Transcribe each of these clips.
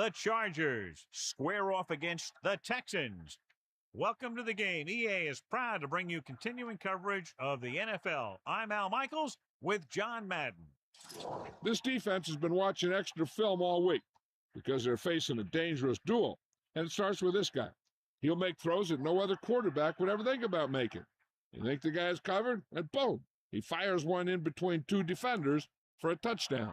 The Chargers square off against the Texans. Welcome to the game. EA is proud to bring you continuing coverage of the NFL. I'm Al Michaels with John Madden. This defense has been watching extra film all week because they're facing a dangerous duel. And it starts with this guy. He'll make throws that no other quarterback would ever think about making. You think the guy's covered? And boom, he fires one in between two defenders for a touchdown.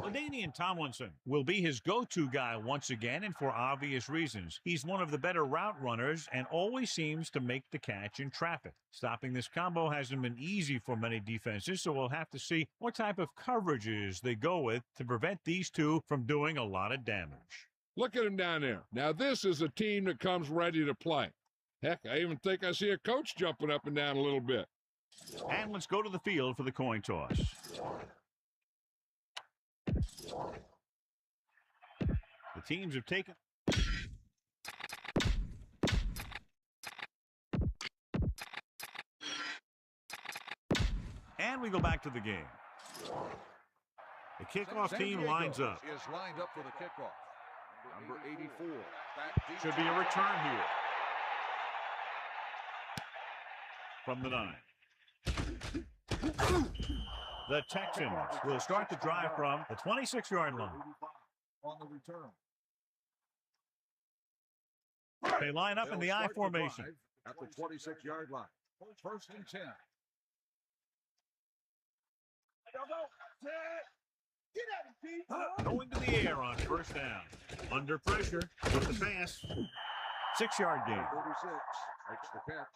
LaDainian Tomlinson will be his go-to guy once again, and for obvious reasons. He's one of the better route runners and always seems to make the catch in traffic. Stopping this combo hasn't been easy for many defenses, so we'll have to see what type of coverages they go with to prevent these two from doing a lot of damage. Look at him down there. Now this is a team that comes ready to play. Heck, I even think I see a coach jumping up and down a little bit. And let's go to the field for the coin toss. The teams have taken. And we go back to the game. The kickoff team lines up. Is lined up for the kickoff. Number 84. Should be a return here. From the 9. The Texans will start the drive from the 26-yard line. On the return. They line up in the I formation. At the 26-yard line. First and 10. Going to the air on first down. Under pressure with the pass. 6-yard gain. 36 makes the catch.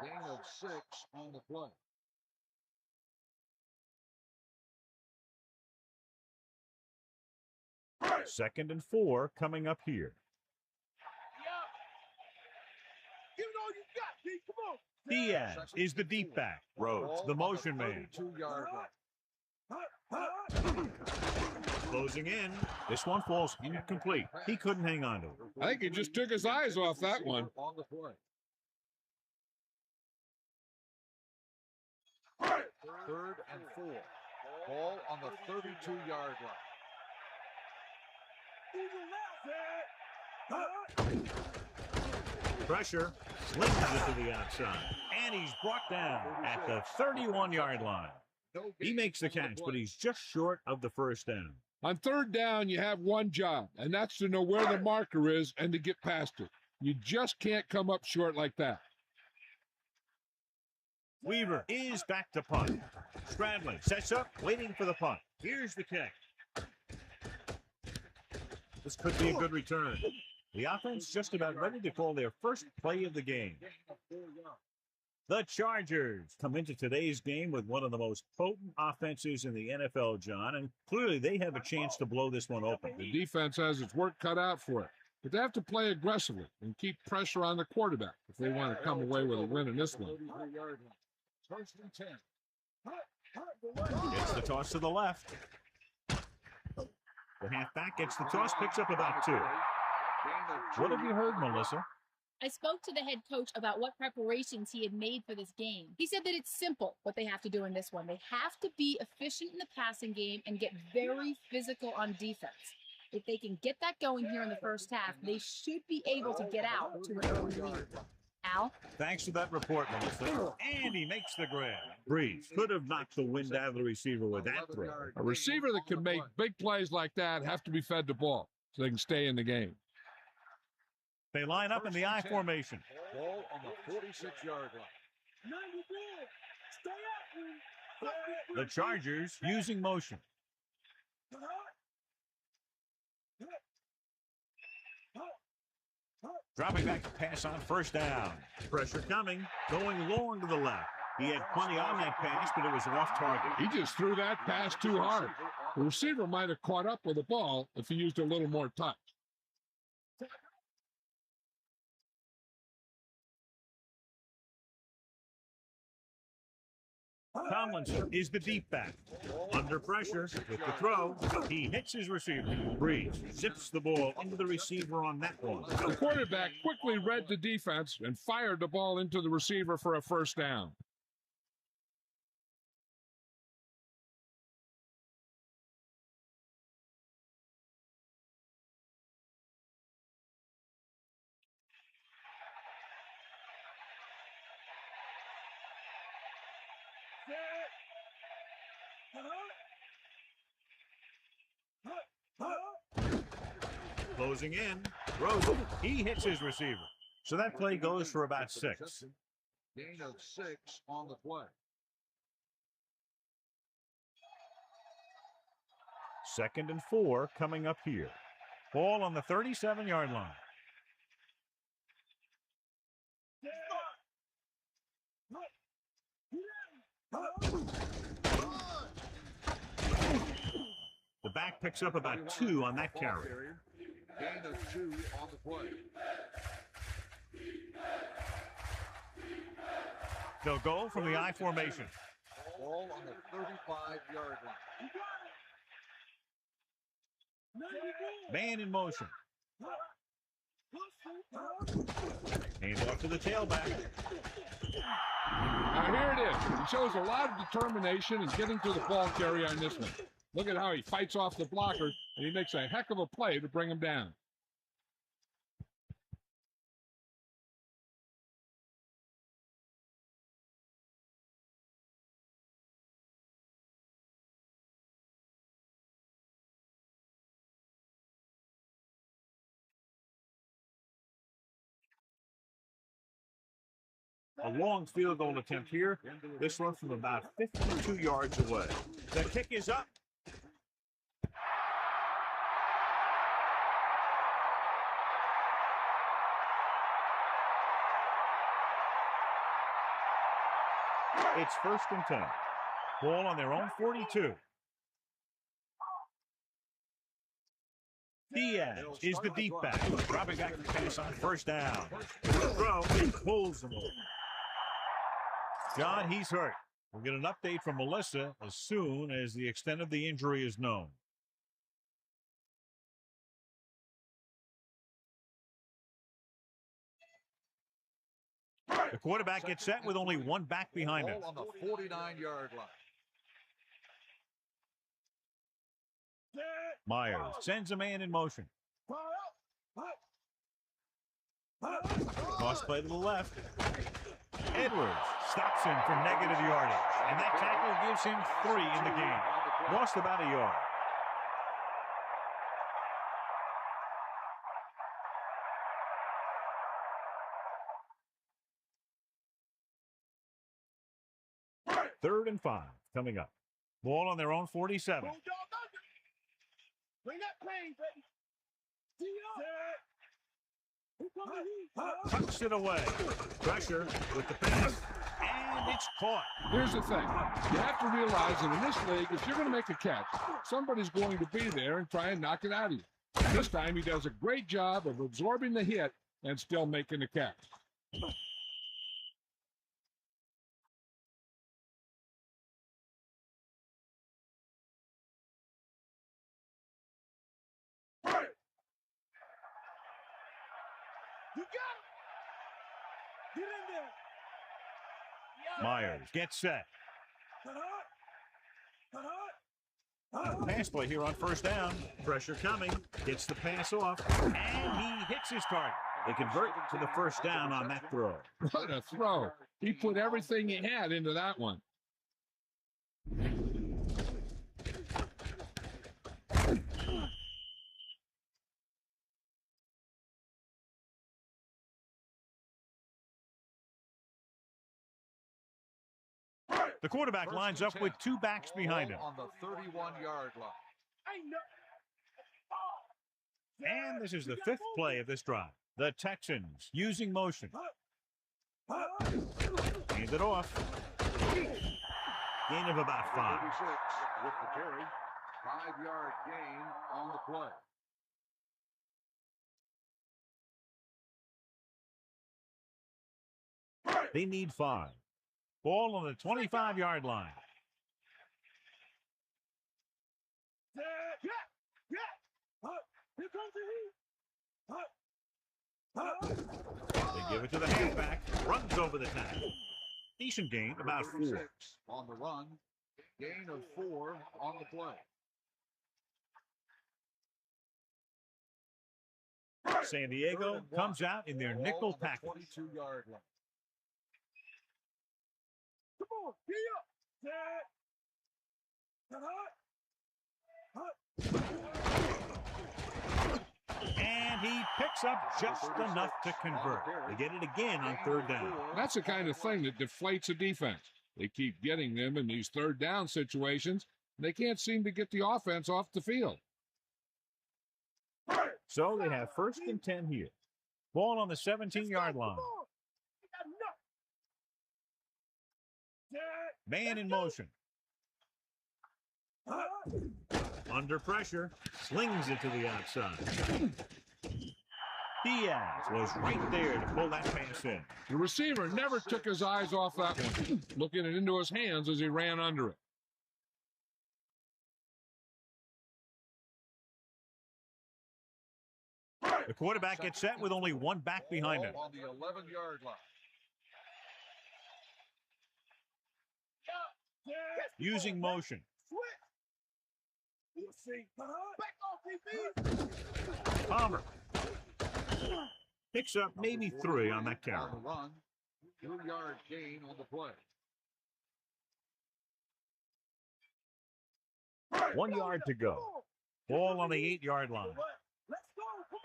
Gain of 6 on the play. Second and 4 coming up here. Diaz is the deep back. Rhodes, the motion man. 2-yard line. Closing in. This one falls incomplete. He couldn't hang on to it. I think he just took his eyes off that one. On the play. Third and 4. Ball on the 32-yard line. Pressure, slings it to the outside, and he's brought down at the 31-yard line. He makes the catch, but he's just short of the first down. On third down, you have one job, and that's to know where the marker is and to get past it. You just can't come up short like that. Weaver is back to punt. Stradley sets up, waiting for the punt. Here's the kick. This could be a good return. The offense just about ready to call their first play of the game. The Chargers come into today's game with one of the most potent offenses in the NFL, John, and clearly they have a chance to blow this one open. The defense has its work cut out for it, but they have to play aggressively and keep pressure on the quarterback if they want to come away with a win in this one. First and 10. Gets the toss to the left. The halfback gets the toss, picks up about 2. What have you heard, Melissa? I spoke to the head coach about what preparations he had made for this game. He said that it's simple what they have to do in this one. They have to be efficient in the passing game and get very physical on defense. If they can get that going here in the first half, they should be able to get out to an early lead. Al? Thanks for that report, Melissa. And he makes the grab. Breeze could have knocked the wind out of the receiver with that throw. A receiver that can make big plays like that have to be fed the ball so they can stay in the game. They line up in the I formation. Ball on the 46-yard line. The Chargers using motion. Dropping back to pass on first down. Pressure coming, going long to the left. He had plenty on that pass, but it was off target. He just threw that pass too hard. The receiver might have caught up with the ball if he used a little more touch. Tomlinson is the deep back. Under pressure with the throw, he hits his receiver. Breeze zips the ball into the receiver on that one. The quarterback quickly read the defense and fired the ball into the receiver for a first down. Closing in. Throws it. He hits his receiver. So that play goes for about 6. Gain of 6 on the play. 2nd and 4 coming up here. Ball on the 37-yard line. The back picks up about 2 on that carry. Gain of 2 on the play. They'll go from the I formation. Ball on the 35-yard line. Man in motion. Hands off to the tailback. Now here it is. He shows a lot of determination in getting to the ball carrier on this one. Look at how he fights off the blocker, and he makes a heck of a play to bring him down. A long field goal attempt here. This one from about 52 yards away. The kick is up. It's 1st and 10. Ball on their own 42. Diaz is the deep back. Dropping back to pass on 1st down. Throw, he pulls them over. John, he's hurt. We'll get an update from Melissa as soon as the extent of the injury is known. The quarterback gets set with only one back behind him. Ball on the 49-yard line. Myers sends a man in motion. Cross play to the left. Edwards stops him for negative yardage. And that tackle gives him 3 in the game. Lost about a yard. Third and 5 coming up. Ball on their own 47. Bring that pain, baby. Tucks it away. Pressure with the pass. And it's caught. Here's the thing. You have to realize that in this league, if you're going to make a catch, somebody's going to be there and try and knock it out of you. This time, he does a great job of absorbing the hit and still making the catch. You got it. Get in there. Myers gets set. Pass play here on 1st down. Pressure coming. Gets the pass off. And he hits his target. They convert to the 1st down on that throw. What a throw. He put everything he had into that one. The quarterback lines up with 2 backs behind him. On the 31-yard line. And this is the 5th play of this drive. The Texans using motion. Hand it off. Gain of about 5. 36 with the carry. 5-yard gain on the play. They need 5. Ball on the 25-yard line. They give it to the halfback. Runs over the tackle. Decent gain, about 4. On the run. Gain of 4 on the play. San Diego comes out in their nickel package. 22-yard line. Come on, get up. And he picks up just enough to convert. They get it again on third down. That's the kind of thing that deflates a defense. They keep getting them in these third down situations. They can't seem to get the offense off the field. So they have 1st and 10 here. Ball on the 17-yard line. Man in motion. Under pressure. Slings it to the outside. Diaz was right there to pull that pass in. The receiver never took his eyes off that one, looking it into his hands as he ran under it. The quarterback gets set with only one back behind him. On the 11-yard line. Using motion. Palmer picks up maybe 3 on that carry. On the run, 2-yard gain on the play. 1 yard to go. Ball on the 8-yard line. Let's go. Come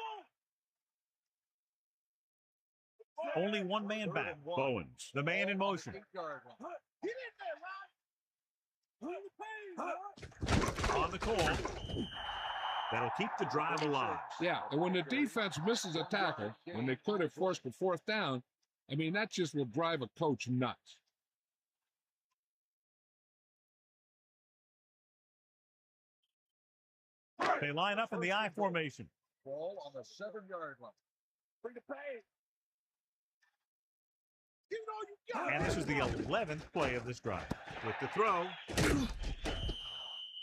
on. Only one man back. Bowens, the man in motion. Get 8-yard line. in there, Rod. On the call. That'll keep the drive alive. Yeah, and when the defense misses a tackle, when they could have forced a 4th down, I mean, that just will drive a coach nuts. They line up in the I formation. Ball on the 7-yard line. Bring the pain. Give it all you got. And this is the 11th play of this drive. With the throw,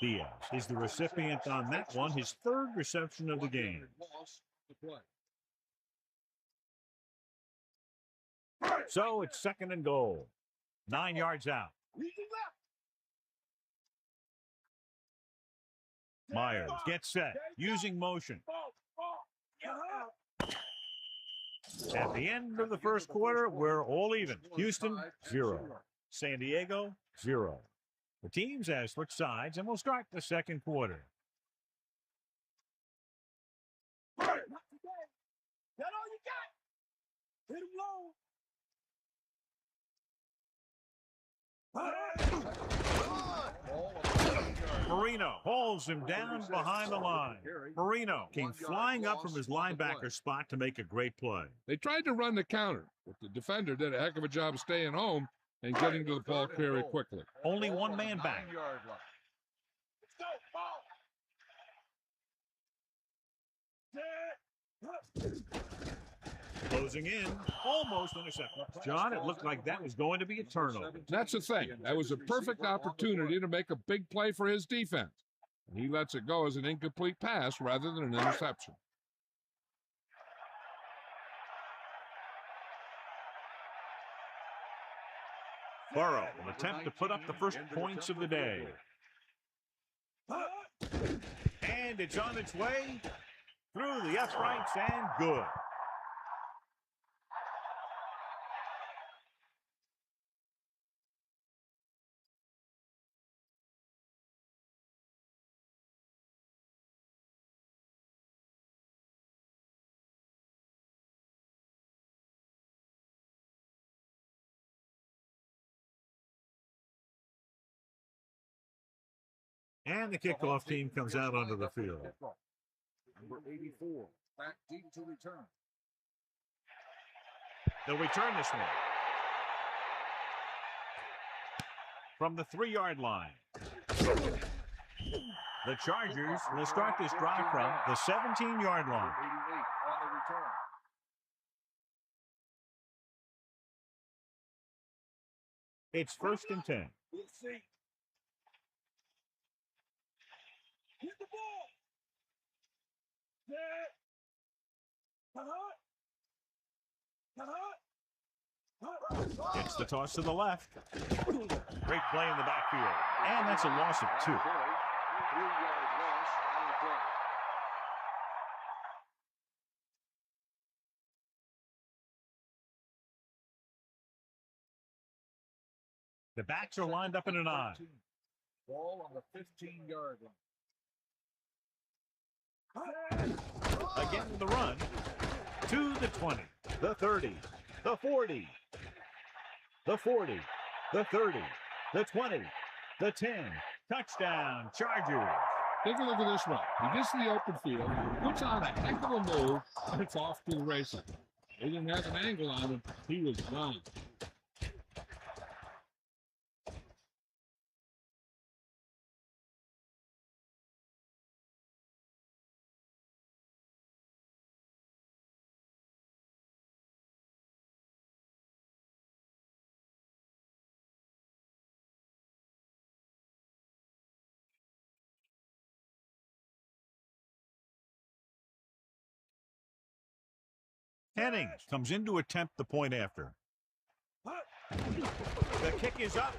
Diaz is the recipient on that one, his 3rd reception of the game. Loss to play. So it's 2nd and goal. 9 yards out. Lead the left. Myers gets set, using motion. Ball. Yeah. At the end of the first quarter, we're all even. Houston, 0. San Diego, 0. The teams have switched sides, and we'll start the second quarter. Not today. That all you got. Hit him low. Marino holds him down behind the line. Marino came flying up from his linebacker spot to make a great play. They tried to run the counter, but the defender did a heck of a job staying home and getting to the ball carrier quickly. Only one man back. 9-yard line. Let's go. Ball. Closing in, almost intercepted. John, it looked like that was going to be a turnover. That's the thing. That was a perfect opportunity to make a big play for his defense. And he lets it go as an incomplete pass rather than an interception. Burrow will attempt to put up the first points of the day. And it's on its way through the uprights and good. And the kickoff team comes out onto the field. Number 84, back deep to return. They'll return this one. From the 3-yard line. The Chargers will start this drive from the 17-yard line. 88 on the return. It's 1st and 10. We'll see. Hit the ball. It's the toss to the left. Great play in the backfield. And that's a loss of 2. 3-yard loss on the play. The backs are lined up in an I. Ball on the 15-yard line. Again with the run to the 20, the 30, the 40, the 40, the 30, the 20, the 10. Touchdown, Chargers. Take a look at this run. He gets to the open field, puts on a heck of a move, and it's off to the races. They didn't have an angle on him. He was gone. Hennings comes in to attempt the point after. The kick is up,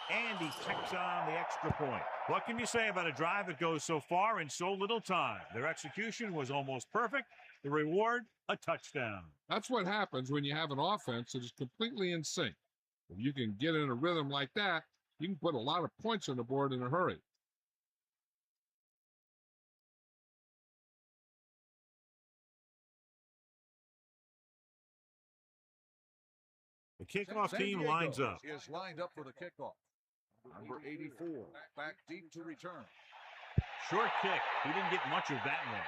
and he tacks on the extra point. What can you say about a drive that goes so far in so little time? Their execution was almost perfect. The reward, a touchdown. That's what happens when you have an offense that is completely in sync. If you can get in a rhythm like that, you can put a lot of points on the board in a hurry. The kickoff team lines up. Is lined up for the kickoff. Number 84, back deep to return. Short kick. He didn't get much of that one.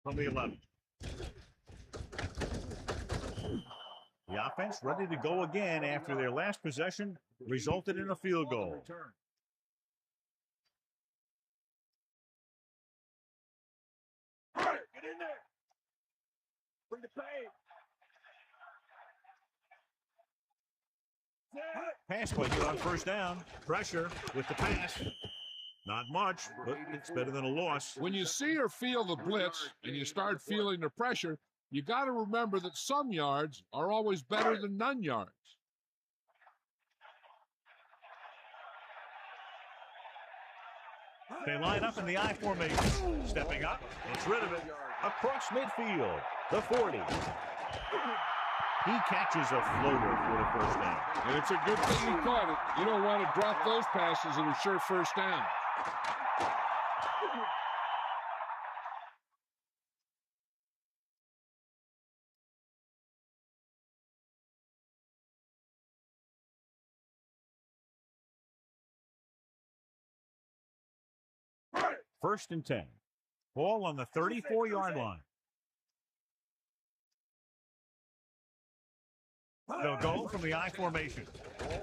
From the 11. The offense ready to go again after their last possession resulted in a field goal. All right, get in there. Bring the pain. Pass play here on first down. Pressure with the pass. Not much, but it's better than a loss. When you see or feel the blitz and you start feeling the pressure, you got to remember that some yards are always better than none yards. They line up in the I formation. Stepping up, gets rid of it. Across midfield, the 40. He catches a floater for the first down. And it's a good thing he caught it. You don't want to drop those passes that are sure first down. First and 10. Ball on the 34-yard line. They'll go from the I formation.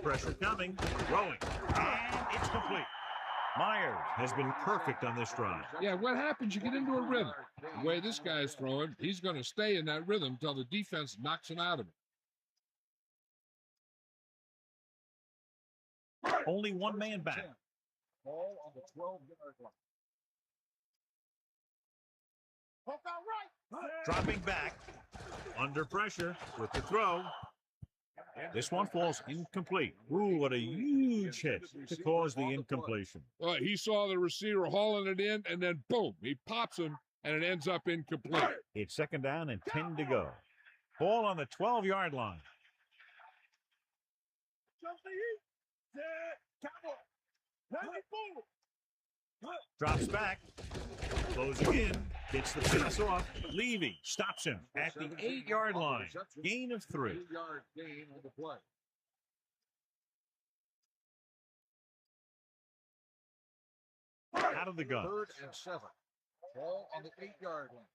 Pressure coming, throwing, and it's complete. Myers has been perfect on this drive. Yeah, what happens? You get into a rhythm. The way this guy's throwing, he's going to stay in that rhythm until the defense knocks him out of it. Only one man back. Ball on the 12-yard line. Dropping back, under pressure with the throw. This one falls incomplete. Ooh, what a huge hit to cause the incompletion. Well, he saw the receiver hauling it in, and then boom, he pops him, and it ends up incomplete. It's second down and 10 to go. Ball on the 12-yard line. Drops back. Closing in. Gets the pass off. Levy stops him at the 8-yard line. Gain of 3. 3-yard gain on the play. Out of the gun. 3rd and 7. Ball on the 8-yard line.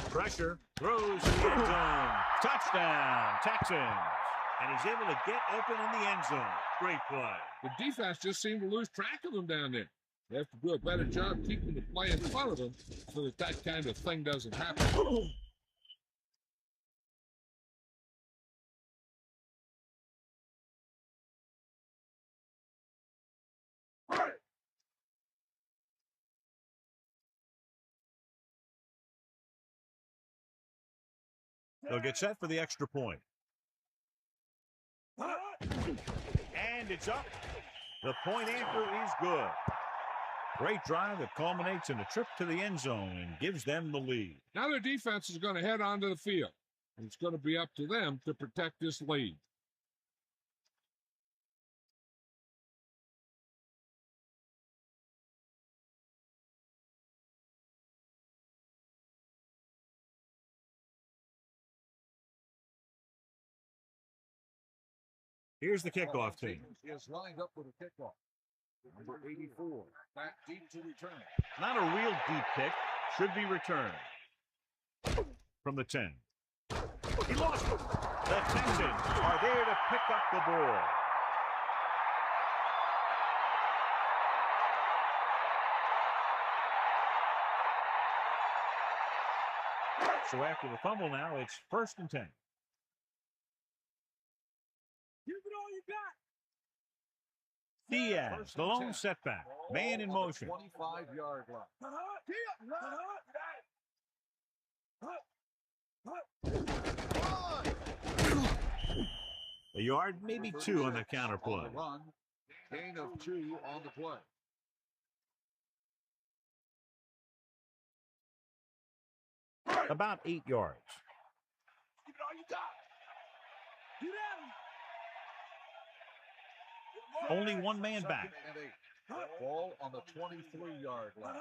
Pressure. Throws in the end zone. Touchdown, Texans. And he's able to get open in the end zone. Great play. The defense just seemed to lose track of him down there. They have to do a better job keeping the play in front of them so that that kind of thing doesn't happen. They'll get set for the extra point. And it's up. The point after is good. Great drive that culminates in a trip to the end zone and gives them the lead. Now their defense is going to head onto the field. It's going to be up to them to protect this lead. Here's the kickoff team. Is lined up with a kickoff. Number 84, back deep to return. Not a real deep kick. Should be returned. From the 10. He lost it. The Texans are there to pick up the ball. So after the fumble now, it's 1st and 10. Give it all you got. Diaz, the lone setback. Man in motion. 25-yard line. A yard, maybe 2 on the counter play. On the run, gain of 2 on the play. About 8 yards. Give it all you got. Get at him. Only one man back. Second and 8. Ball on the 23-yard line.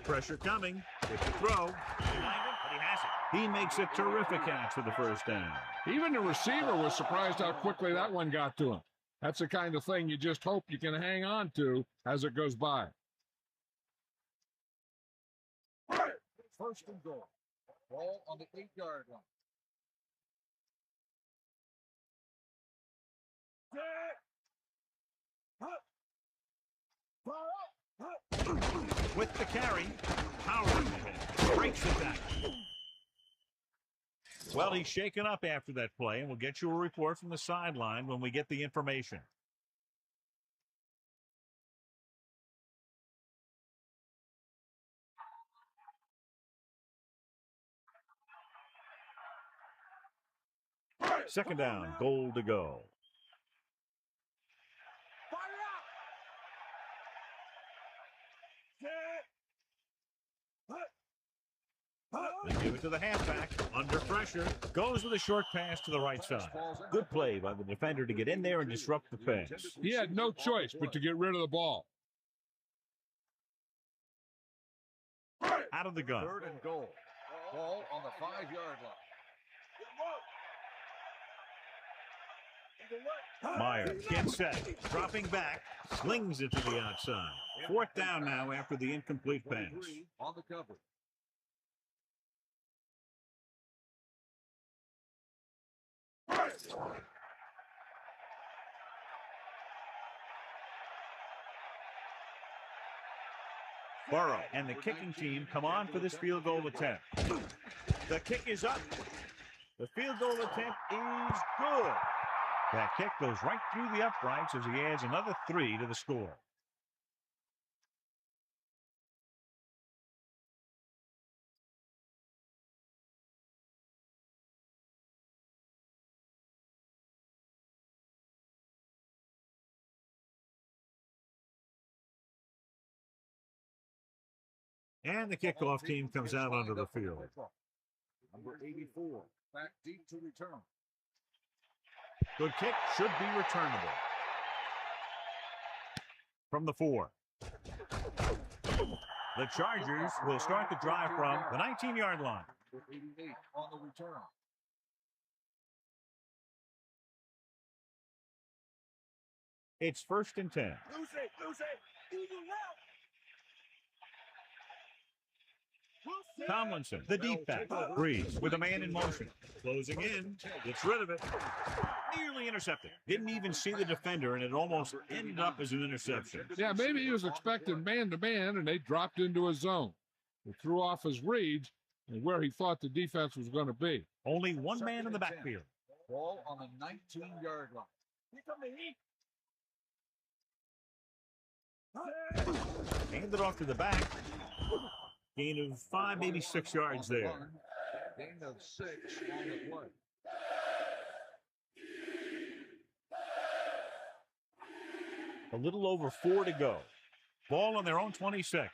Pressure coming. It's a throw. Behind him, but he has it. He makes a terrific catch for the first down. Even the receiver was surprised how quickly that one got to him. That's the kind of thing you just hope you can hang on to as it goes by. 1st and goal. Ball on the 8-yard line. With the carry, powering ahead, breaks it back. Well, he's shaken up after that play, and we'll get you a report from the sideline when we get the information. Second down, goal to go. They give it to the halfback. Under pressure. Goes with a short pass to the right side. Good play by the defender to get in there and disrupt the pass. He had no choice but to get rid of the ball. Out of the gun. 3rd and goal. Ball on the 5-yard line. Myers gets set. Dropping back. Slings it to the outside. 4th down now after the incomplete pass. 23 on the cover. Burrow and the kicking team come on for this field goal attempt. The kick is up. The field goal attempt is good. That kick goes right through the uprights as he adds another 3 to the score. And the kickoff team comes out onto the field. Number 84, back deep to return. Good kick, should be returnable. From the 4. The Chargers will start the drive from the 19-yard line. Number 88 on the return. It's 1st and 10. Lose it. Eagle left. Tomlinson, the deep back, Breeze with a man in motion. Closing in, gets rid of it. Nearly intercepted. Didn't even see the defender, and it almost ended up as an interception. Yeah, maybe he was expecting man-to-man, and they dropped into his zone. He threw off his reads and where he thought the defense was going to be. Only one man in the backfield. Ball on the 19-yard line. Here come the heat. Hand it off to the back. Gain of 5, maybe 6 yards there. Gain of 6 on the play. A little over 4 to go. Ball on their own 26.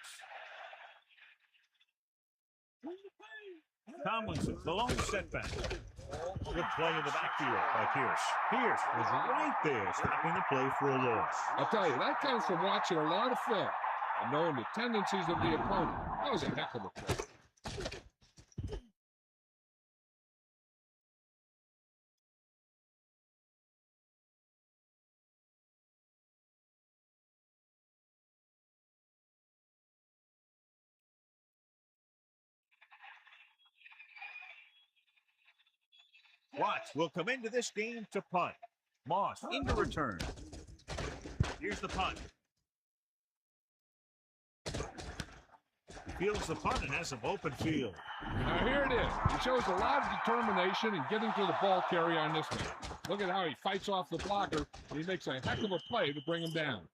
Tomlinson, the lone setback. Good play in the backfield by Pierce. Pierce was right there, stopping the play for a loss. I'll tell you, that comes from watching a lot of film and knowing the tendencies of the opponent. That was a heck of a play. Watts will come into this game to punt. Moss into return. Here's the punt. He fields the punt and has some open field. Now here it is. He shows a lot of determination in getting to the ball carrier on this one. Look at how he fights off the blocker, and he makes a heck of a play to bring him down.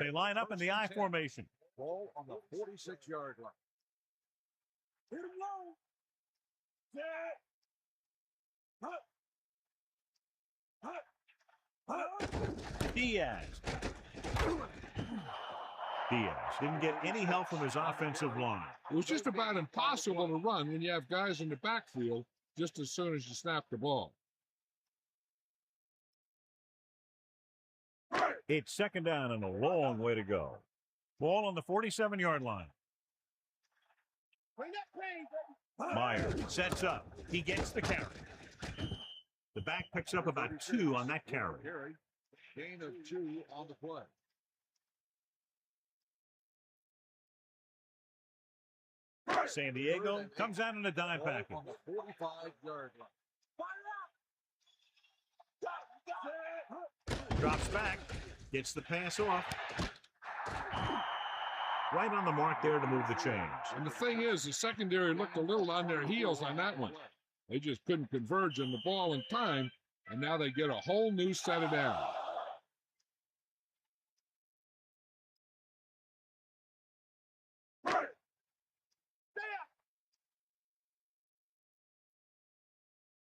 They line up in the I formation. Ball on the 46-yard line. Hit him low. Set. Diaz didn't get any help from his offensive line. It was just about impossible to run when you have guys in the backfield just as soon as you snap the ball. It's second down and a long way to go. Ball on the 47-yard line. Bring that plane, baby. Meyer sets up. He gets the carry. The back picks up about 2 on that carry. Gain of 2 on the play. San Diego comes out in a dime package. On the 45-yard line. Drops back. Gets the pass off. Right on the mark there to move the chains. And the thing is, the secondary looked a little on their heels on that one. They just couldn't converge on the ball in time, and now they get a whole new set of downs.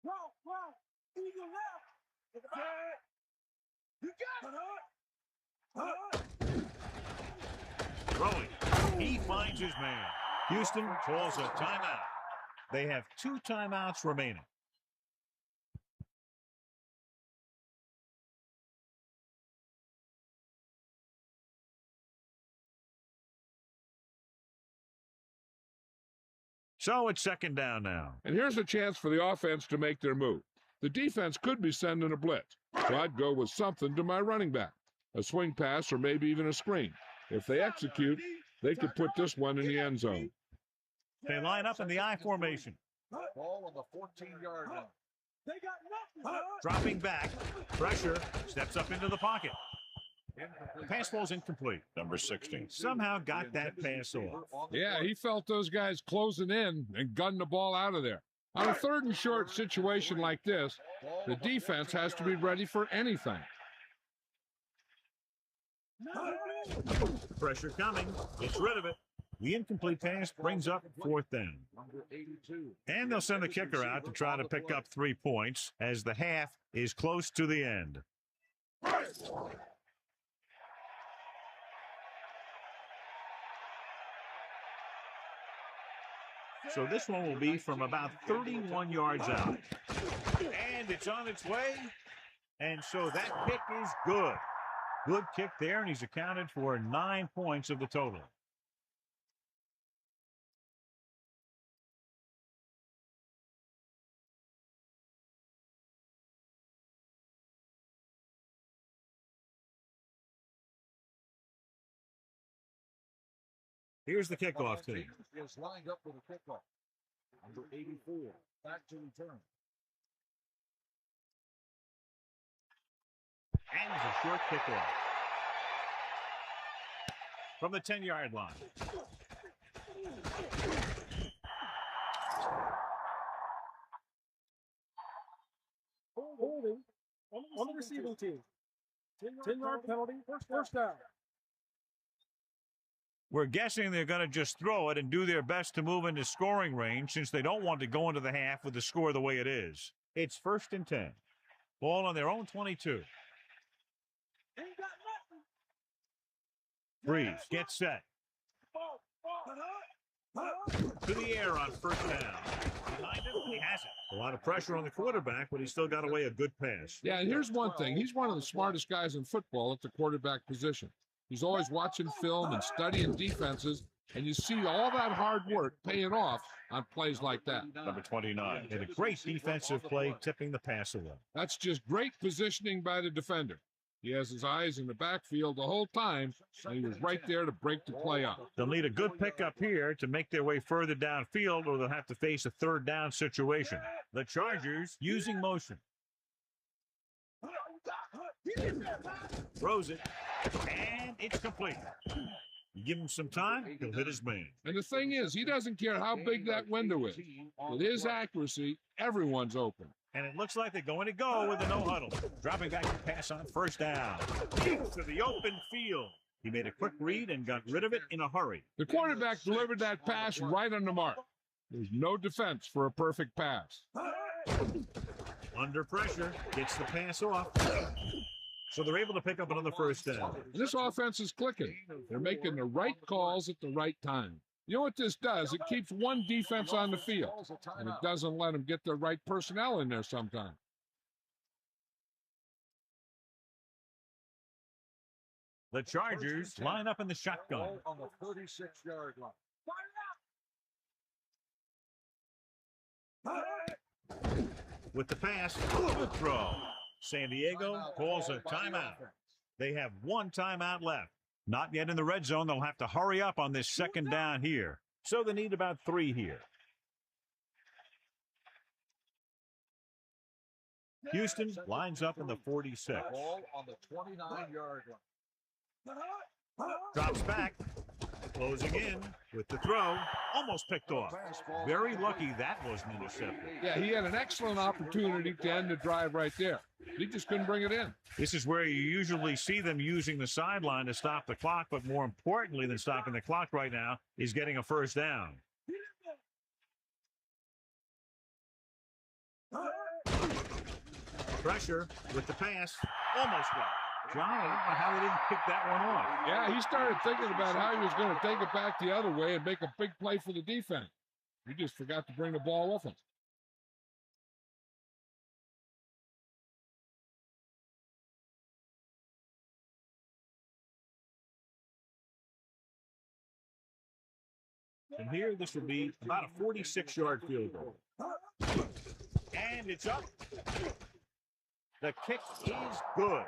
Wrong. Eagle left. You got it. Throwing. He finds his man. Houston calls a timeout. They have 2 timeouts remaining. So it's second down now. And here's a chance for the offense to make their move. The defense could be sending a blitz, so I'd go with something to my running back, a swing pass or maybe even a screen. If they execute, they could put this one in the end zone. They line up in the I formation. Ball on the 14-yard line. They got nothing. Dropping back. Pressure. Steps up into the pocket. Pass ball's incomplete. Number 16. Somehow got that pass off. Yeah, he felt those guys closing in and gunned the ball out of there. On a 3rd and short situation like this, the defense has to be ready for anything. Pressure coming. Gets rid of it. The incomplete pass brings up 4th down. And they'll send the kicker out to try to pick up 3 points as the half is close to the end. So this one will be from about 31 yards out. And it's on its way. And so that kick is good. Good kick there, and he's accounted for 9 points of the total. Here's the kickoff team. Is lined up for the kickoff. Number 84, back to return. And a short kickoff. From the 10-yard line. Holding on the receiving team. 10-yard penalty. First down. We're guessing they're going to just throw it and do their best to move into scoring range since they don't want to go into the half with the score the way it is. It's 1st and 10. Ball on their own 22. Ain't got nothing. Freeze. Get set. To the air on first down. Behind him, he has it. A lot of pressure on the quarterback, but he still got away a good pass. Yeah, and here's one thing. He's one of the smartest guys in football at the quarterback position. He's always watching film and studying defenses, and you see all that hard work paying off on plays like that. Number 29. And a great defensive play, tipping the pass away. That's just great positioning by the defender. He has his eyes in the backfield the whole time, and he was right there to break the play up. They'll need a good pickup here to make their way further downfield, or they'll have to face a third down situation. The Chargers using motion. Throws it, and it's complete. You give him some time, he'll hit his man. And the thing is, he doesn't care how big that window is. With his accuracy, everyone's open. And it looks like they're going to go with a no-huddle. Dropping back to pass on first down. To the open field. He made a quick read and got rid of it in a hurry. The quarterback delivered that pass right on the mark. There's no defense for a perfect pass. Under pressure, gets the pass off. So they're able to pick up another first down. This offense is clicking. They're making the right calls at the right time. You know what this does? It keeps one defense on the field, and it doesn't let them get the right personnel in there sometimes. The Chargers line up in the shotgun. On the 36-yard line. With the pass, good throw. San Diego calls a timeout. They have one timeout left. Not yet in the red zone. They'll have to hurry up on this second down here. So they need about 3 here. Houston lines up in the 46. Ball on the 29-yard line. Drops back. Closing in with the throw. Almost picked off. Very lucky that wasn't intercepted. Yeah, he had an excellent opportunity to end the drive right there. He just couldn't bring it in. This is where you usually see them using the sideline to stop the clock, but more importantly than stopping the clock right now is getting a first down. Pressure with the pass. Almost got it. John, I don't know how he didn't pick that one off. Yeah, he started thinking about how he was going to take it back the other way and make a big play for the defense. He just forgot to bring the ball with him. And here, this will be about a 46-yard field goal. And it's up. The kick is good.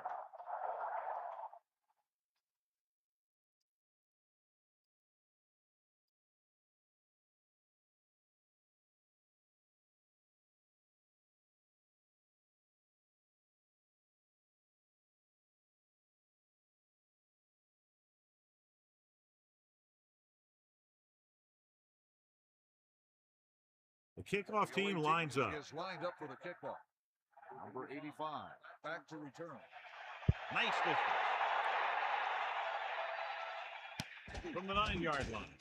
The kickoff team lines up. Is lined up for the kickoff. Number 85, back to return. Nice distance. From the 9-yard line.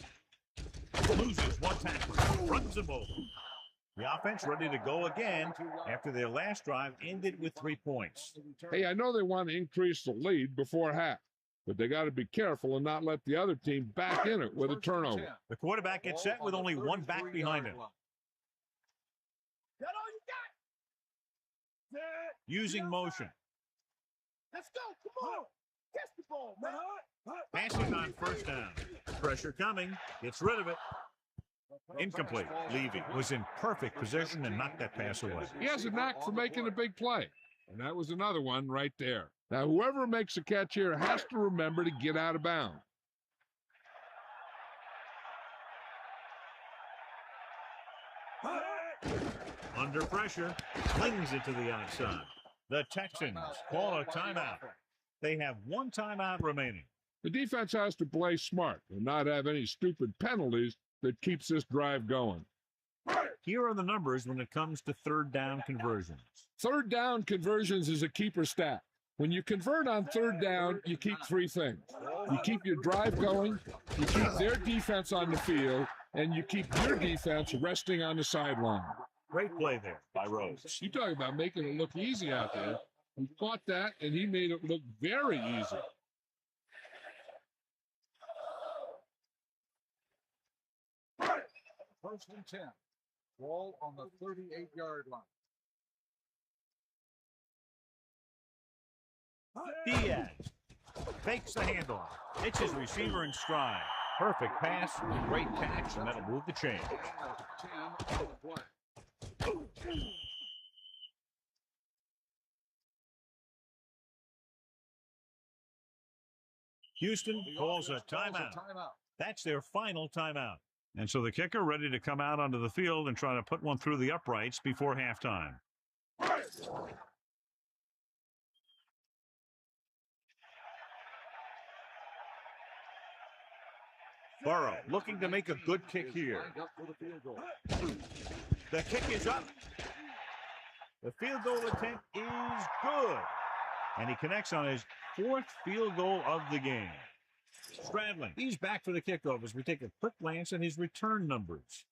Loses one tackler. Runs them over. The offense ready to go again after their last drive ended with 3 points. Hey, I know they want to increase the lead before half, but they got to be careful and not let the other team back in it with a turnover. The quarterback gets set with only one back behind him. That all you got? Using motion. Let's go. Come on. Catch the ball, man. Passing on first down. Pressure coming. Gets rid of it. Incomplete. Levy was in perfect position and knocked that pass away. He has a knack for making a big play, and that was another one right there. Now, whoever makes a catch here has to remember to get out of bounds. Under pressure, flings it to the outside. The Texans call a timeout. They have one timeout remaining. The defense has to play smart and not have any stupid penalties that keeps this drive going. Here are the numbers when it comes to third down conversions. Third down conversions is a keeper stat. When you convert on third down, you keep 3 things. You keep your drive going, you keep their defense on the field, and you keep your defense resting on the sideline. Great play there by Rose. You talk about making it look easy out there. He caught that, and he made it look very easy. First and 10. Ball on the 38-yard line. Diaz fakes the handoff. Hits his receiver in stride. Perfect pass, great catch, and that'll move the chains. 10 on the play. Houston calls a timeout. That's their final timeout. And so the kicker ready to come out onto the field and try to put one through the uprights before halftime. Burrow looking to make a good kick here. The kick is up. The field goal attempt is good. And he connects on his fourth field goal of the game. Stradling, he's back for the kickoff as we take a quick glance at his return numbers.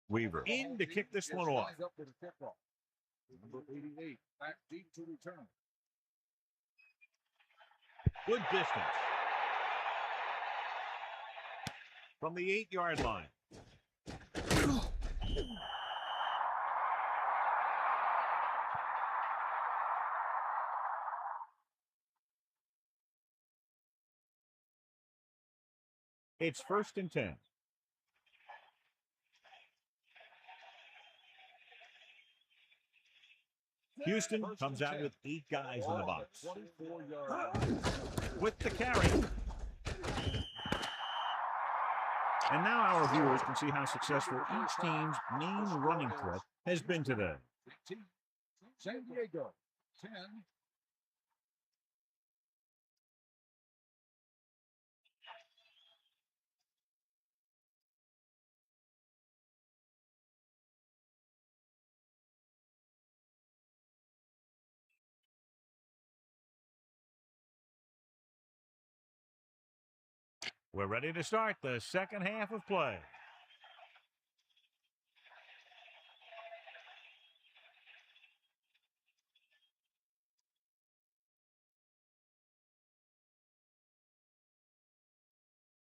Weaver in to kick this one off. Number 88, back deep to return. Good distance. From the 8-yard line. It's first and 10. Houston comes out with 8 guys in the box. With the carry. And now our viewers can see how successful each team's main running threat has been today. San Diego, 10. We're ready to start the second half of play.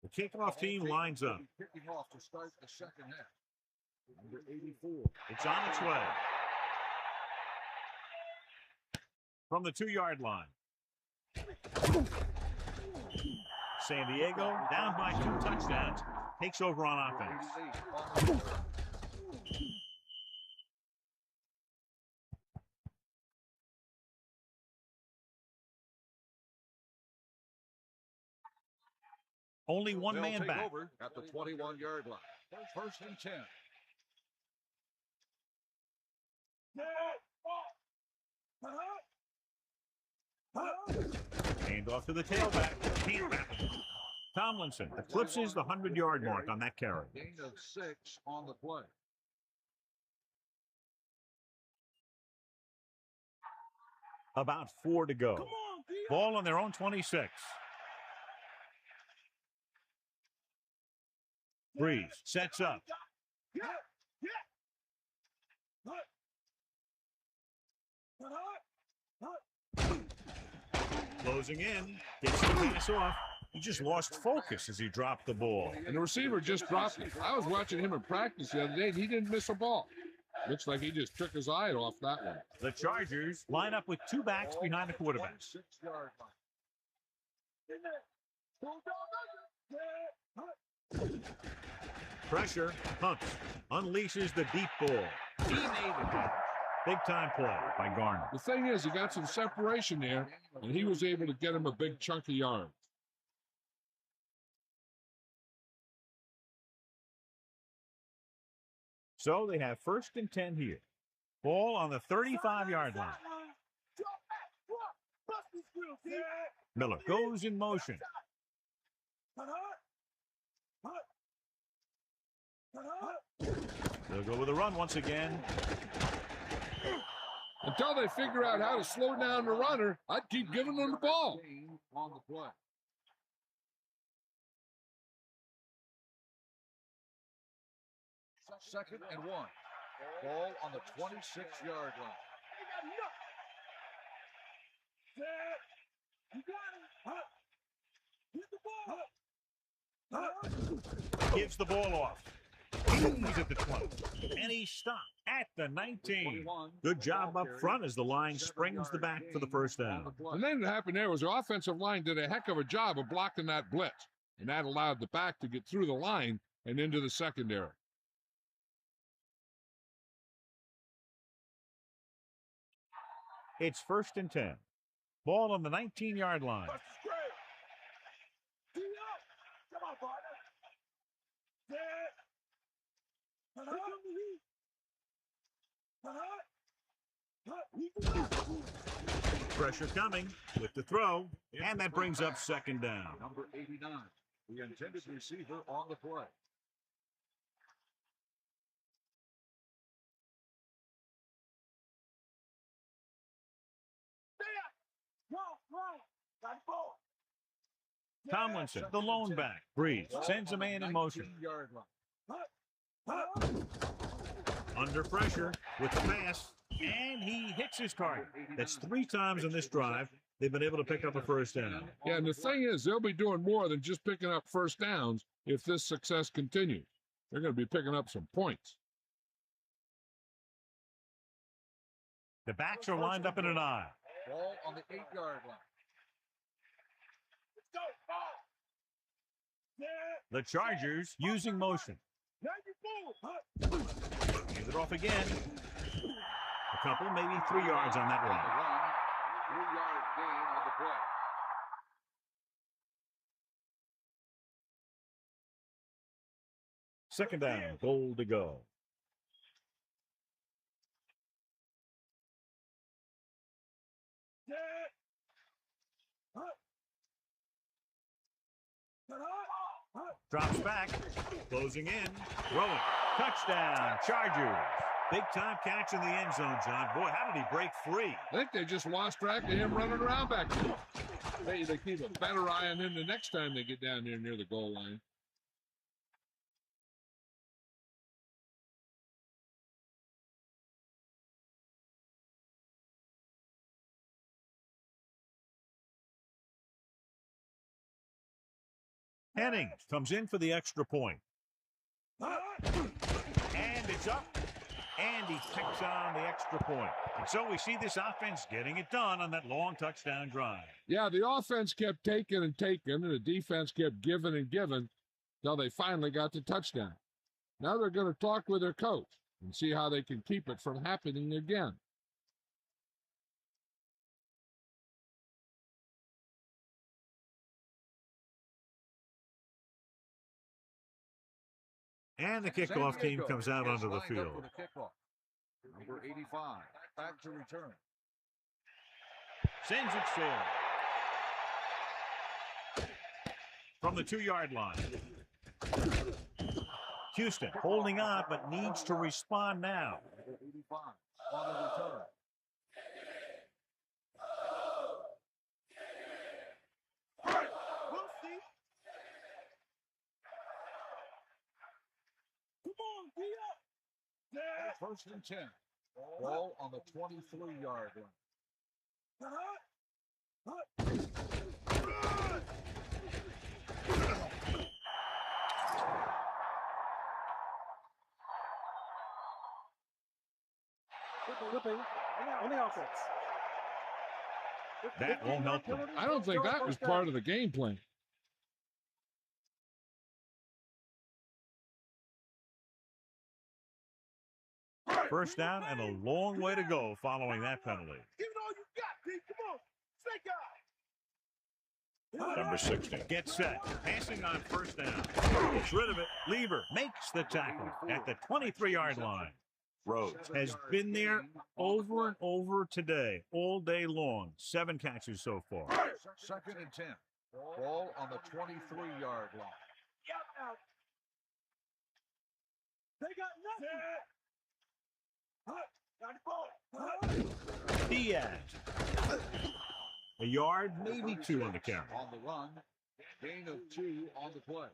The kickoff team lines up. Kicking off to start the second half. Number 84. It's on its way. From the 2-yard line. San Diego, down by 2 touchdowns, takes over on offense. Only one man back. Over at the 21-yard line. First and 10. Hand off to the tailback. Tomlinson eclipses the 100-yard mark on that carry. Gain of 6 on the play. About 4 to go. Ball on their own 26. Breeze sets up. Closing in. Gets the pass off. He just lost focus as he dropped the ball. And the receiver just dropped it. I was watching him in practice the other day, and he didn't miss a ball. Looks like he just took his eye off that one. The Chargers line up with 2 backs behind the quarterback. 6-yard line. Pressure, Hunt unleashes the deep ball. He made it. Big time play by Garner. The thing is, he got some separation there, and he was able to get him a big chunk of yards. So they have first and 10 here. Ball on the 35-yard line. Miller goes in motion. They'll go with a run once again. Until they figure out how to slow down the runner, I'd keep giving them the ball. On the play. 2nd and 1. Ball on the 26-yard line. Gives the ball off. He's at the 20. And he stopped at the 19. Good job up front as the line springs the back for the first down. And then what happened there was the offensive line did a heck of a job of blocking that blitz. And that allowed the back to get through the line and into the secondary. It's 1st and 10. Ball on the 19-yard line. Pressure coming with the throw, and that brings up 2nd down. Number 89, the intended receiver on the play. Tomlinson, the lone back, breathes, sends a man in motion. Under pressure with the pass, and he hits his target. That's 3 times in this drive they've been able to pick up a first down. Yeah, and the thing is, they'll be doing more than just picking up first downs if this success continues. They're going to be picking up some points. The backs are lined up in an I. Ball on the 8-yard line. The Chargers using motion. Give it off again. A couple, maybe 3 yards on that one. 3-yard gain on the play. Second down, goal to go. Drops back, closing in, throwing. Touchdown, Chargers. Big time catch in the end zone, John. Boy, how did he break free? I think they just lost track of him running around back there. They keep a better eye on him the next time they get down there near the goal line. Hennings comes in for the extra point. And it's up. And he picks on the extra point. And so we see this offense getting it done on that long touchdown drive. Yeah, the offense kept taking and taking, and the defense kept giving and giving until they finally got the touchdown. Now they're going to talk with their coach and see how they can keep it from happening again. And the kickoff team comes out onto the field. Number 85, back to return. Sends it sail. From the 2-yard line. Houston holding on, but needs to respond now. Number 85 on the return. First and 10. Ball on the 23-yard line. On the offense. That won't help them. I don't think that was part of the game plan. First down and a long way to go following that penalty. Give it all you got, Pete. Come on. Snake eye. Number 60 gets set. Passing on first down. Gets rid of it. Lever makes the tackle at the 23-yard line. Rhodes has been there over and over today, all day long. 7 catches so far. Second and 10. Ball on the 23-yard line. They got nothing. Diaz. A yard, maybe 2 on the carry. On the run, gain of 2 on the play.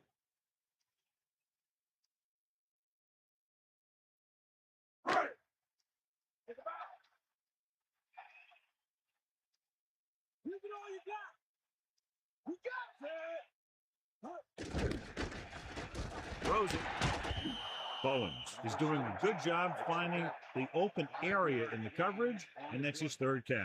Give it all you got. You got it. Throws it. Bowens is doing a good job finding the open area in the coverage, and that's his third catch.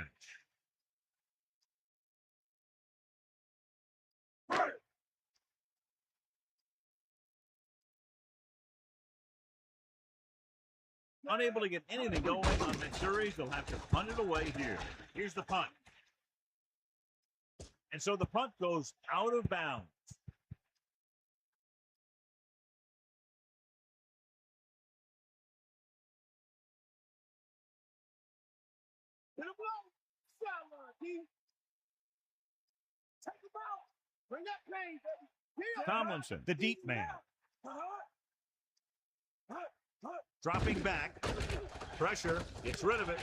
Unable to get anything going on that series, they'll have to punt it away here. Here's the punt. And so the punt goes out of bounds. Hit him low. Sideline, D. Take him out. Bring that pain, baby. Tomlinson, the deep man. Dropping back. Pressure. Gets rid of it.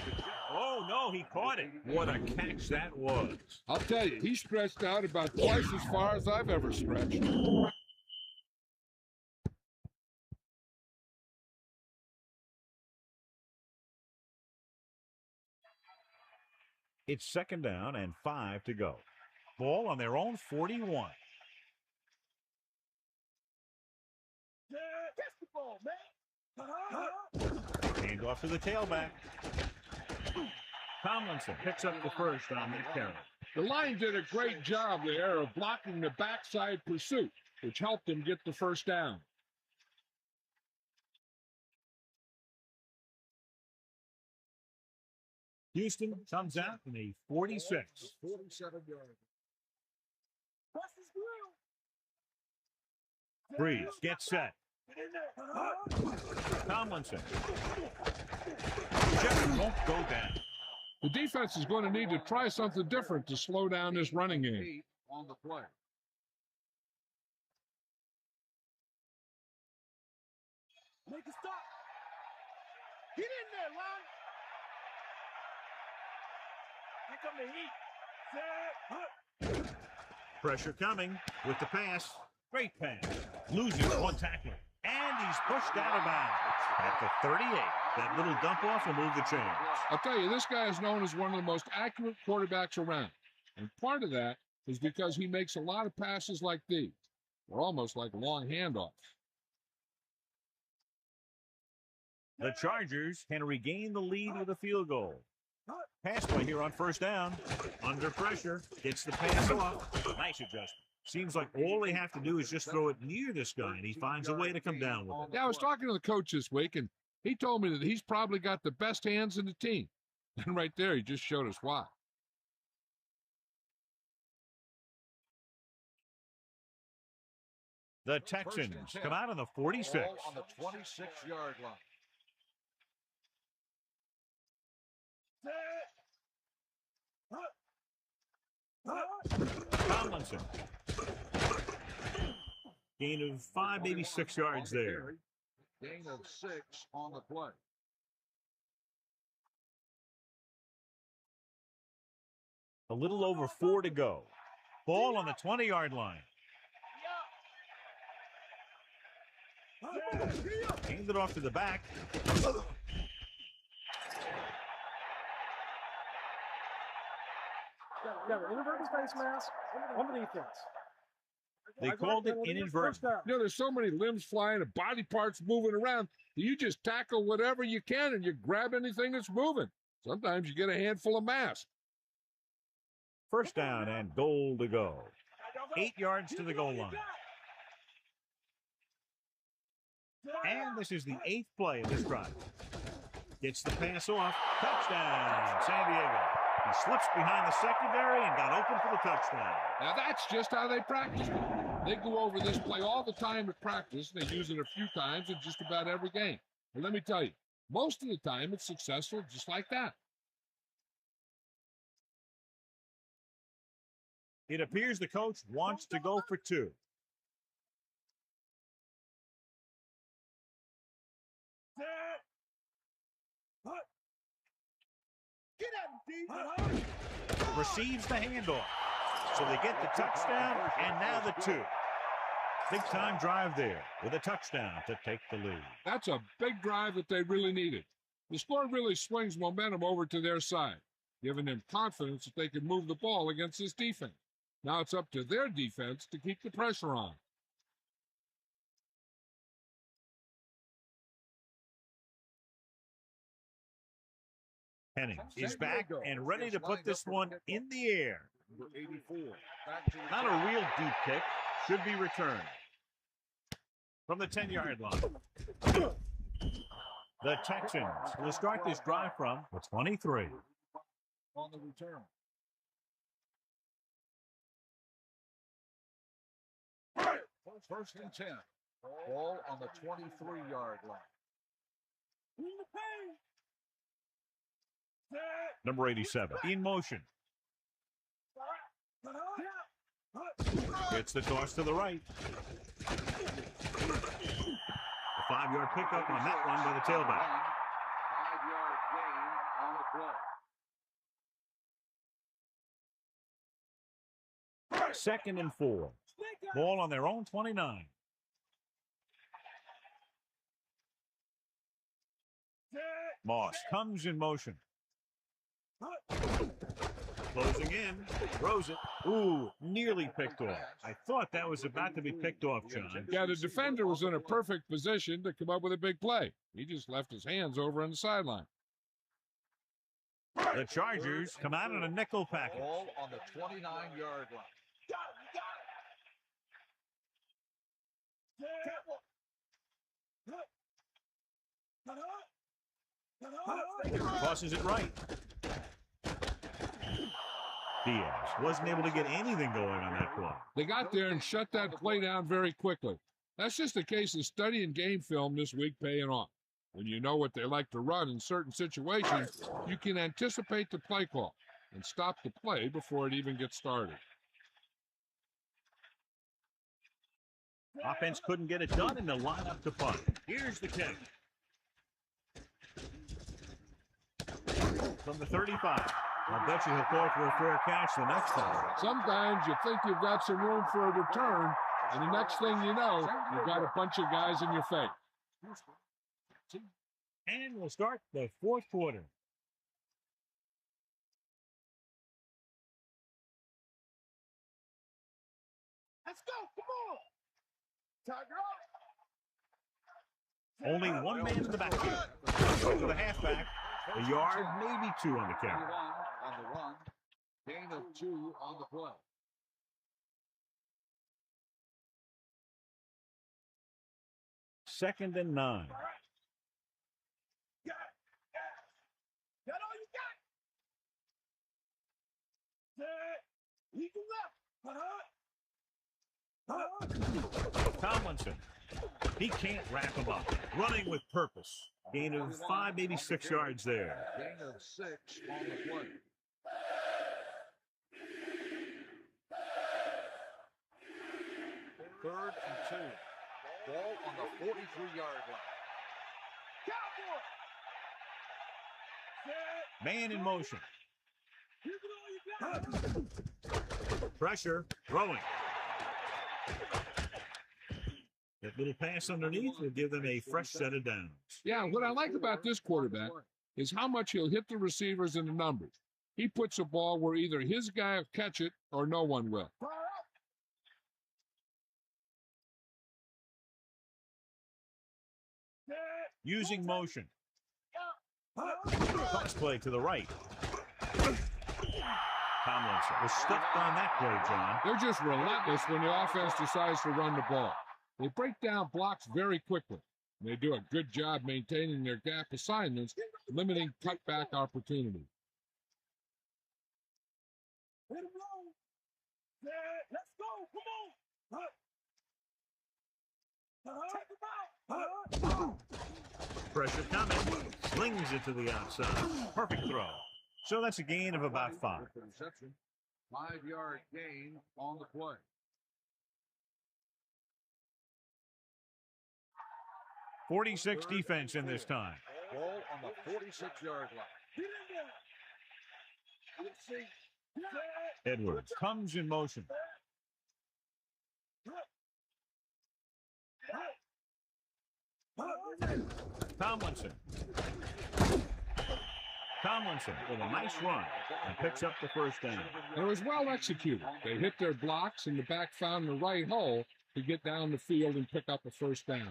Oh, no, he caught it. What a catch that was. I'll tell you, he stretched out about twice as far as I've ever stretched. It's 2nd down and 5 to go. Ball on their own 41. Catch the ball, man. Hand off to the tailback. Tomlinson picks up the first on that carry. The line did a great job there of blocking the backside pursuit, which helped him get the first down. Houston comes out in a 46. 47 yards. Bust his grill. Breeze gets set. Get in there. Tomlinson. Jefferson won't go down. The defense is going to need to try something different to slow down this running game. 8 on the play. Make a stop. Get in there, Lon. Here come the heat. Pressure coming with the pass. Great pass. Loses one tackler. And he's pushed out of bounds at the 38. That little dump off will move the chains. I'll tell you, this guy is known as one of the most accurate quarterbacks around. And part of that is because he makes a lot of passes like these. They're almost like long handoffs. The Chargers can regain the lead with a field goal. Pass play here on 1st down. Under pressure. Gets the pass off. Nice adjustment. Seems like all they have to do is just throw it near this guy, and he finds a way to come down with it. Yeah, I was talking to the coach this week, and he told me that he's probably got the best hands in the team. And right there, he just showed us why. The Texans come out on the 46. Ball on the 26-yard line. Tomlinson. Gain of 5, maybe 6 yards there. Gain of 6 on the play. A little over 4 to go. Ball on the 20-yard line. Hand it off to the back. Got an inverted face mask on the defense. They called it inadvertent. You know, there's so many limbs flying and body parts moving around. You just tackle whatever you can and you grab anything that's moving. Sometimes you get a handful of mass. 1st down and goal to go. 8 yards to the goal line. And this is the 8th play of this drive. Gets the pass off. Touchdown, San Diego. He slips behind the secondary and got open for the touchdown. Now, that's just how they practice it. They go over this play all the time at practice. They use it a few times in just about every game. And let me tell you, most of the time it's successful just like that. It appears the coach wants to go for 2. Receives the handoff. So they get the touchdown, and now the 2. Big-time drive there with a touchdown to take the lead. That's a big drive that they really needed. The score really swings momentum over to their side. giving them confidence that they can move the ball against this defense. Now it's up to their defense to keep the pressure on. Henning is back and ready to put this one in the air. Number 84. Not a real deep kick. Should be returned. From the 10-yard line. The Texans will start this drive from the 23. On the return. First and 10. Ball on the 23-yard line. Number 87 in motion. Gets the toss to the right. A 5-yard pickup on that one by the tailback. 5-yard gain on the play. Second and 4. Ball on their own 29. Moss comes in motion. Closing in, throws it. Ooh, nearly picked off. I thought that was about to be picked off, John. Yeah, the defender was in a perfect position to come up with a big play. He just left his hands over on the sideline. The Chargers come out in a nickel package. Ball on the 29-yard line. Tosses it right. Diaz wasn't able to get anything going on that play. They got there and shut that play down very quickly. That's just a case of studying game film this week paying off. When you know what they like to run in certain situations, you can anticipate the play call and stop the play before it even gets started. Offense couldn't get it done in the lineup to punt. Here's the kick. From the 35. I bet you he'll call for a fair catch the next time. Sometimes you think you've got some room for a return, and the next thing you know, you've got a bunch of guys in your face. And we'll start the fourth quarter. Let's go. Come on. Only one man in the backfield. Go to the halfback. A yard, maybe 2 on the carry. On the run. Gain of 2 on the play. Second and 9. Got all you got. He can left. Tomlinson. He can't wrap him up. Running with purpose. Gain of 5, maybe 6 yards there. Gain of 6 on the play. Third and 2. Ball on the 43-yard line. Man in motion. Pressure. Throwing. That little pass underneath will give them a fresh set of downs. Yeah, what I like about this quarterback is how much he'll hit the receivers in the numbers. He puts a ball where either his guy will catch it or no one will. Using motion. Cross play to the right. Tomlinson was stuffed on that play, John. They're just relentless when the offense decides to run the ball. They break down blocks very quickly. And they do a good job maintaining their gap assignments, limiting cutback opportunities. Let's go. Come on. Pressure coming. Slings it to the outside. Perfect throw. So that's a gain of about 5. 5-yard gain on the play. .46 defense in this time. Ball on the 46-yard line. Edwards comes in motion. Tomlinson. Tomlinson with a nice run and picks up the first down. It was well executed. They hit their blocks, and the back found the right hole to get down the field and pick up a first down.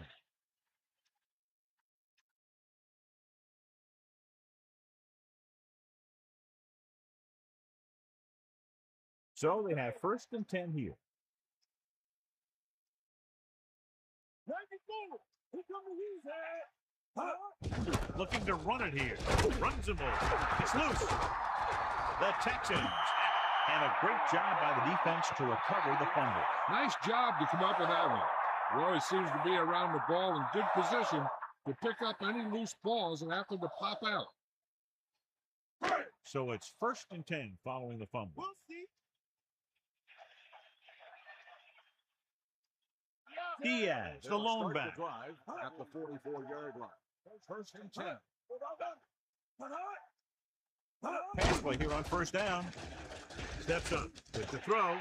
So they have 1st and 10 here. Looking to run it here. Runs him over. It's loose. The Texans have it. And a great job by the defense to recover the fumble. Nice job to come up with that one. Roy seems to be around the ball in good position to pick up any loose balls that happen to pop out. So it's 1st and 10 following the fumble. We'll see. Diaz, the lone back. Drive at the 44-yard line. 1st and 10. Pass play here on 1st down. Steps up with the throw.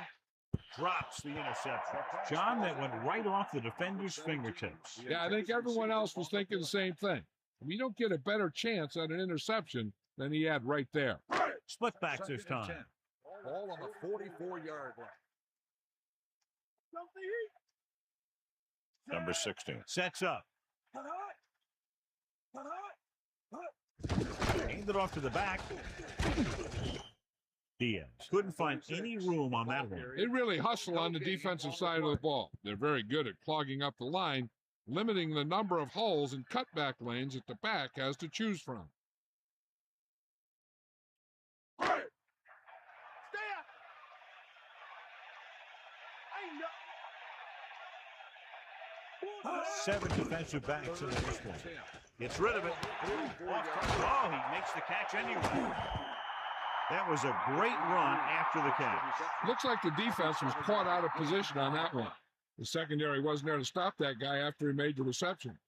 Drops the interception. John, that went right off the defender's fingertips. Yeah, I think everyone else was thinking the same thing. You don't get a better chance at an interception than he had right there. Split backs this time. Ball on the 44-yard line. Number 16 sets up. Hand it off to the back. Diaz couldn't find any room on that one. They really hustle on the defensive side of the ball. They're very good at clogging up the line, limiting the number of holes and cutback lanes that the back has to choose from. Seven defensive backs in this one. Gets rid of it. Oh, he makes the catch anyway. That was a great run after the catch. Looks like the defense was caught out of position on that one. The secondary wasn't there to stop that guy after he made the reception.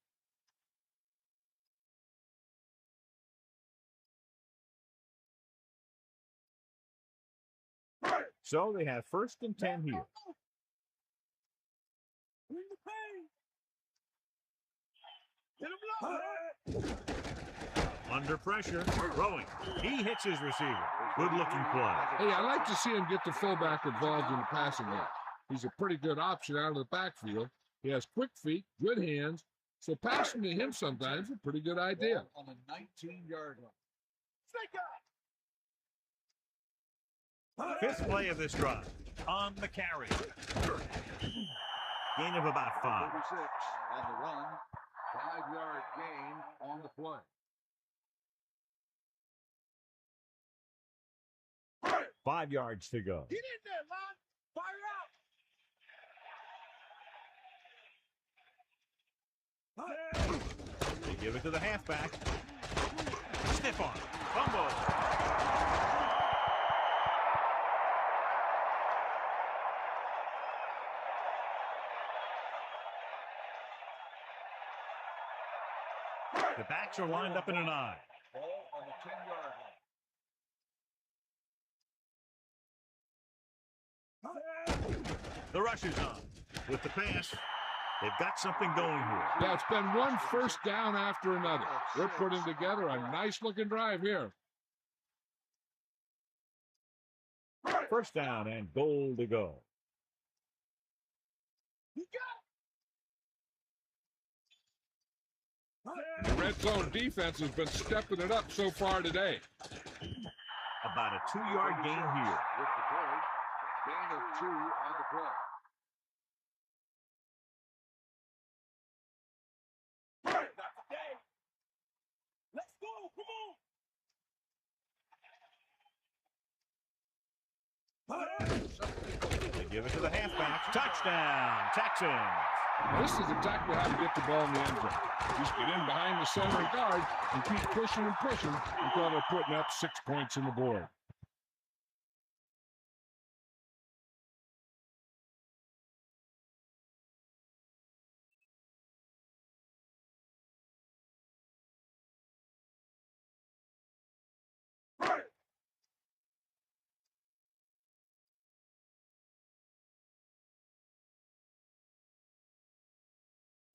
So they have 1st and 10 here. Under pressure, throwing. He hits his receiver. Good-looking play. Hey, I like to see him get the fullback involved in the passing game. He's a pretty good option out of the backfield. He has quick feet, good hands, so passing to him sometimes is a pretty good idea. On the 19-yard line. 5th play of this drive. On the carry. Gain of about 5. 36 on the run. 5-yard gain on the play. 5 yards to go. Get in there, man. Fire out. They give it to the halfback. Stiff arm. Fumble. The backs are lined up in an eye. Ball on the 10-yard line. The rush is on. With the pass, they've got something going here. Yeah, it's been one first down after another. They're putting together a nice-looking drive here. 1st down and goal to go. The red zone defense has been stepping it up so far today. About a 2-yard gain here. With the play. Gain of 2 on the play. Let's go. Come on. They give it to the halfback. Touchdown, Texans. This is exactly how to get the ball in the end zone. Just get in behind the center guard and keep pushing and pushing until they're putting up 6 points on the board.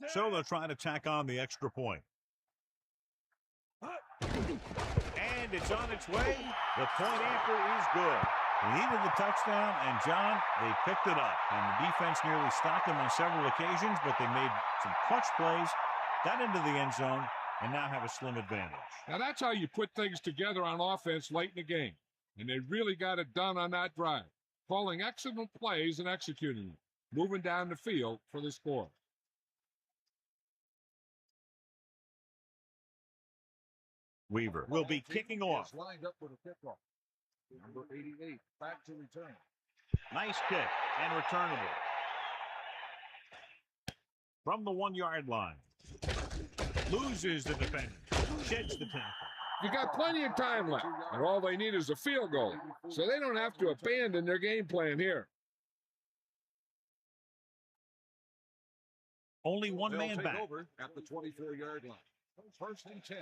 So they'll try to tack on the extra point. And And it's on its way. The point after is good. They needed the touchdown, and, John, they picked it up. And the defense nearly stopped them on several occasions, but they made some clutch plays, got into the end zone, and now have a slim advantage. Now, that's how you put things together on offense late in the game. And they really got it done on that drive, calling excellent plays and executing them, moving down the field for the score. Weaver will be kicking off. Lined up for the kickoff. Number 88, back to return. Nice kick and returnable. From the 1-yard line. Loses the defender. Sheds the tackle. You got plenty of time left, and all they need is a field goal, so they don't have to abandon their game plan here. Only one They'll man take back. over at the 24-yard line. First and 10.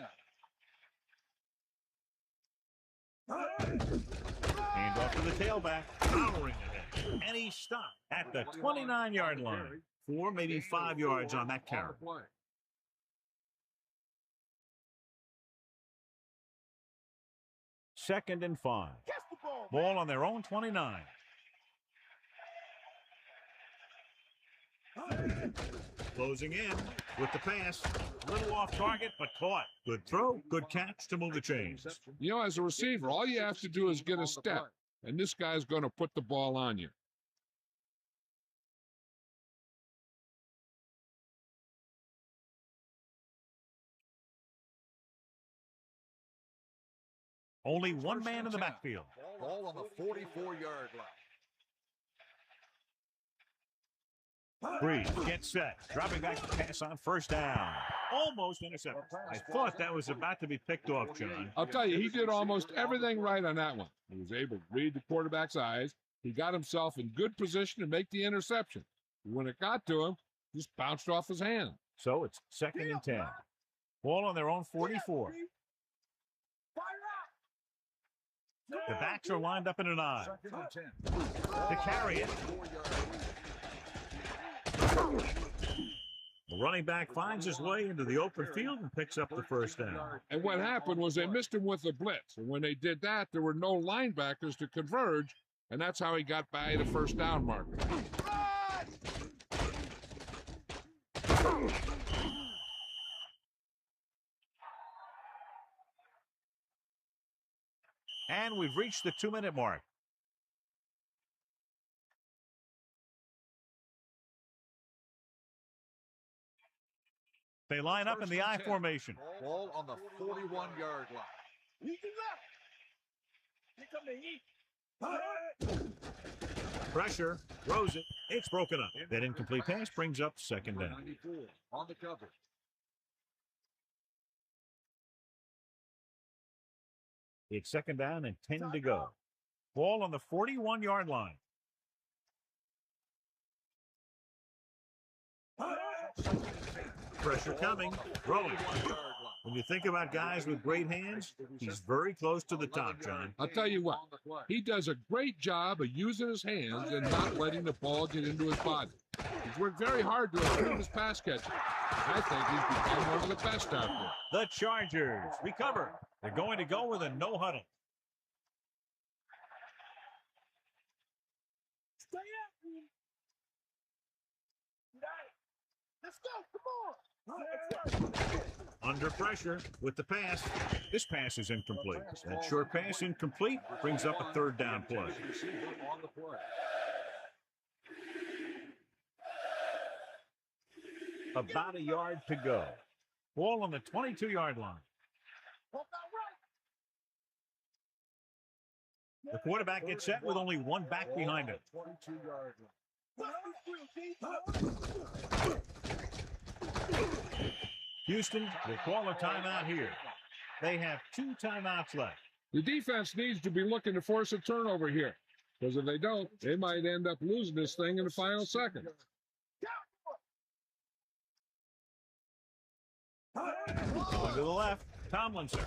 Hand off to the tailback, powering ahead. And he stopped at the 29-yard line. 4, maybe 5 yards on that carry. Second and 5. Ball on their own 29. Closing in with the pass. A little off target, but caught. Good throw, good catch to move the chains. You know, as a receiver, all you have to do is get a step, and this guy's going to put the ball on you. Only one man in the backfield. Ball on the 44-yard line. Breeze gets set. Dropping back to pass on first down. Almost intercepted. I thought that was about to be picked off, John. I'll tell you, he did almost everything right on that one. He was able to read the quarterback's eyes. He got himself in good position to make the interception. When it got to him, just bounced off his hand. So it's second and 10. Ball on their own 44. The backs are lined up in an eye. Second and 10. To carry it. The running back finds his way into the open field and picks up the first down. And what happened was they missed him with a blitz. And when they did that, there were no linebackers to converge, and that's how he got by the first down marker. And we've reached the 2-minute mark. They line up in the I formation. Ball on the 41-yard line. Pressure, throws it, it's broken up. That incomplete pass brings up second down. 94 on the cover. It's second down and 10 to go. Ball on the 41-yard line. Pressure coming, throwing. When you think about guys with great hands, he's very close to the top, John. I'll tell you what, he does a great job of using his hands and not letting the ball get into his body. He's worked very hard to improve his pass catching. I think he's become one of the best out there. The Chargers recover. They're going to go with a no huddle. Stay after him. Let's go. Come on. Under pressure with the pass. This pass is incomplete. That short pass incomplete brings up a third down play. On the play. About a yard to go. Ball on the 22-yard line. The quarterback gets set with only one back behind him. 22-yard line. Houston will call a timeout here. They have 2 timeouts left. The defense needs to be looking to force a turnover here, because if they don't, they might end up losing this thing in the final seconds. Going to the left, Tomlinson.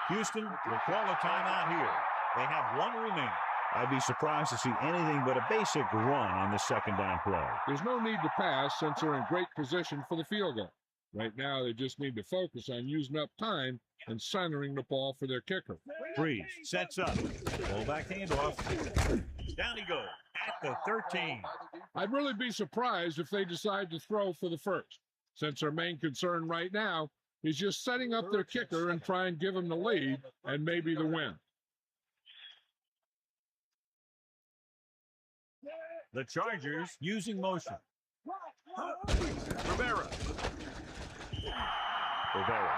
Houston will call a timeout here. They have 1 remaining. I'd be surprised to see anything but a basic run on the second down play. There's no need to pass since they're in great position for the field goal. Right now, they just need to focus on using up time and centering the ball for their kicker. Breeze sets up. Fullback handoff. Down he goes at the 13. I'd really be surprised if they decide to throw for the first, since their main concern right now is just setting up their kicker and try and give him the lead and maybe the win. The Chargers using motion. Rivera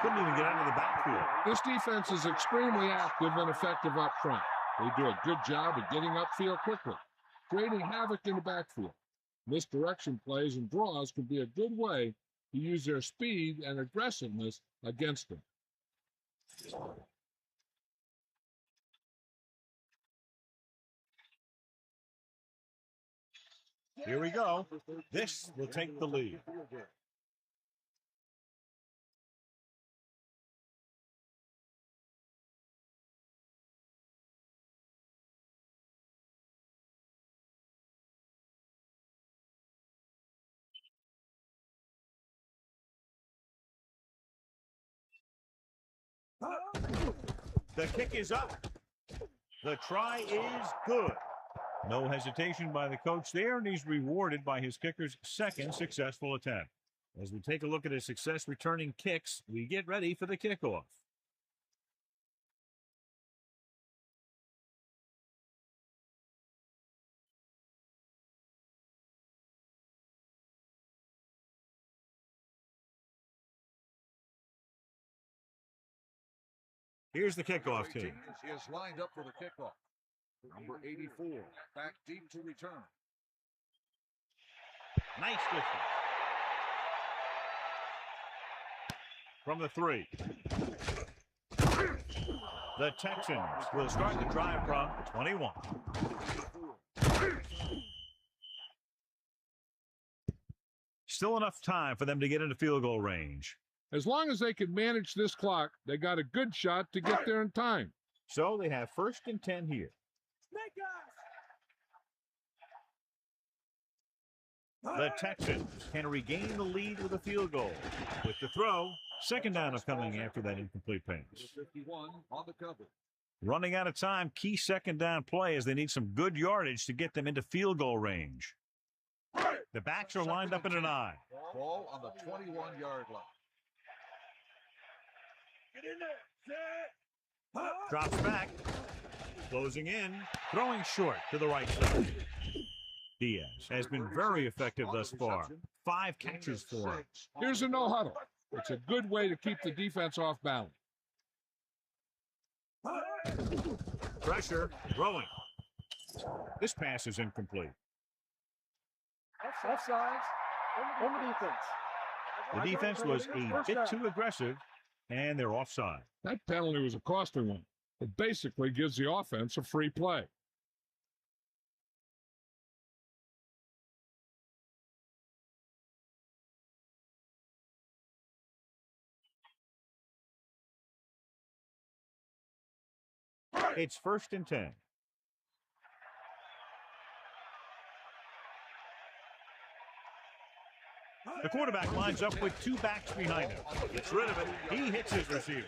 couldn't even get out of the backfield. This defense is extremely active and effective up front. They do a good job of getting upfield quickly, creating havoc in the backfield. Misdirection plays and draws can be a good way to use their speed and aggressiveness against them. Here we go. This will take the lead. The kick is up. The try is good. No hesitation by the coach there, and he's rewarded by his kicker's second successful attempt. As we take a look at his success returning kicks, we get ready for the kickoff. Here's the kickoff team. He is lined up for the kickoff. Number 84, back deep to return. Nice distance. From the 3. The Texans will start the drive from 21. Still enough time for them to get into field goal range. As long as they can manage this clock, they got a good shot to get there in time. So they have 1st and 10 here. The Texans can regain the lead with a field goal. With the throw, 2nd down coming after that incomplete pass. 51 on the cover. Running out of time, key 2nd down play as they need some good yardage to get them into field goal range. The backs are lined up in an eye. Ball on the 21-yard line. Get in there. Drops back. Closing in. Throwing short to the right side. Diaz has been very effective thus far. 5 catches for him. Here's a no huddle. It's a good way to keep the defense off balance. Pressure. Throwing. This pass is incomplete. Offsides on the defense. The defense was a bit too aggressive, and they're offside. That penalty was a costly one. It basically gives the offense a free play. It's 1st and 10. The quarterback lines up with 2 backs behind him. Gets rid of it. He hits his receiver.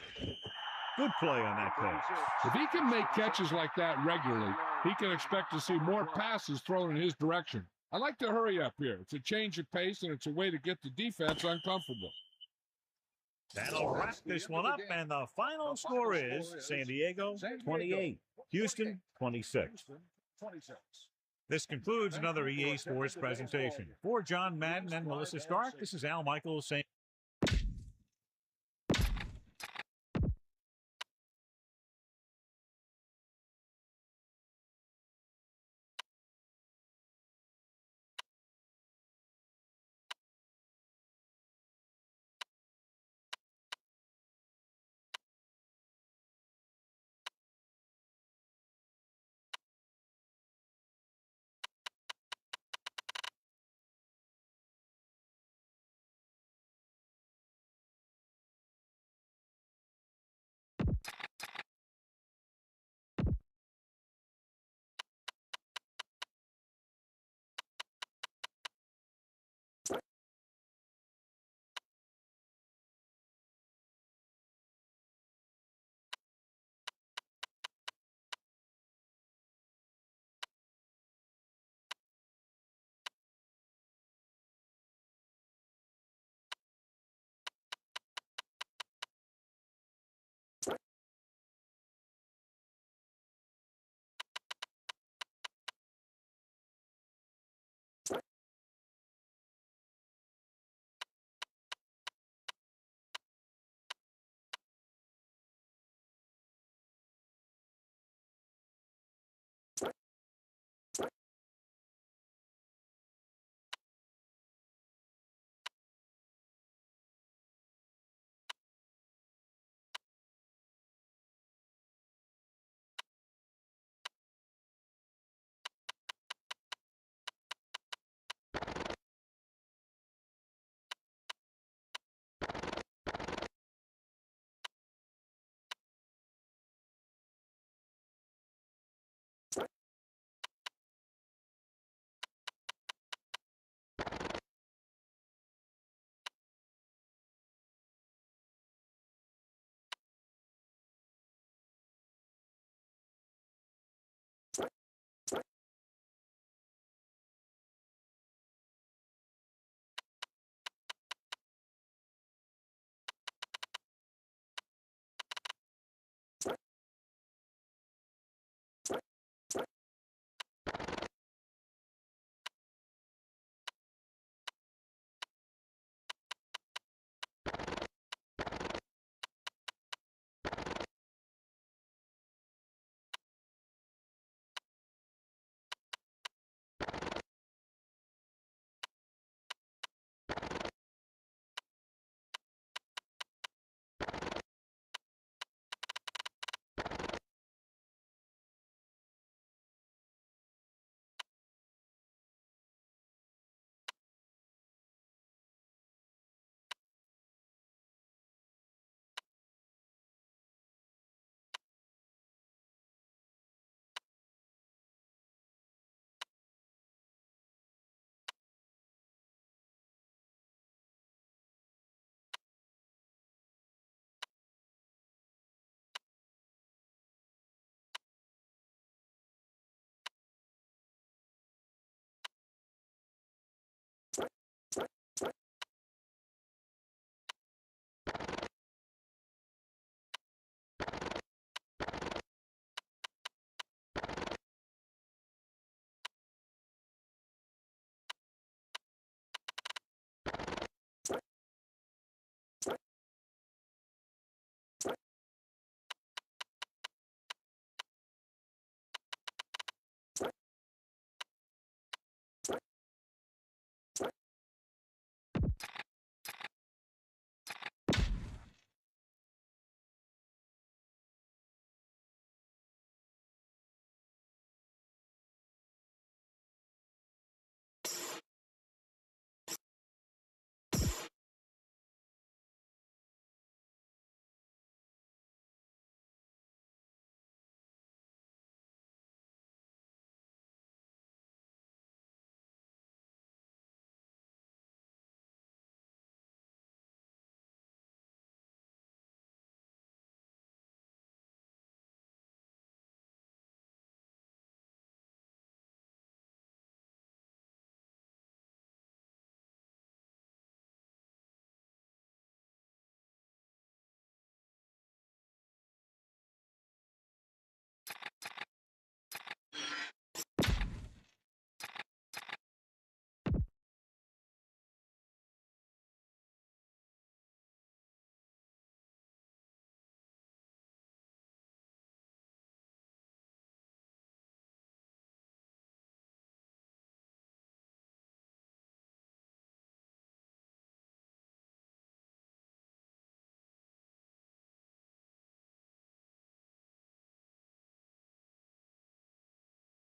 Good play on that pass. If he can make catches like that regularly, he can expect to see more passes thrown in his direction. I like to hurry up here. It's a change of pace, and it's a way to get the defense uncomfortable. That'll wrap this one up, and the final score is San Diego 28, Houston 26. This concludes another EA Sports presentation. For John Madden and Melissa Stark, this is Al Michaels saying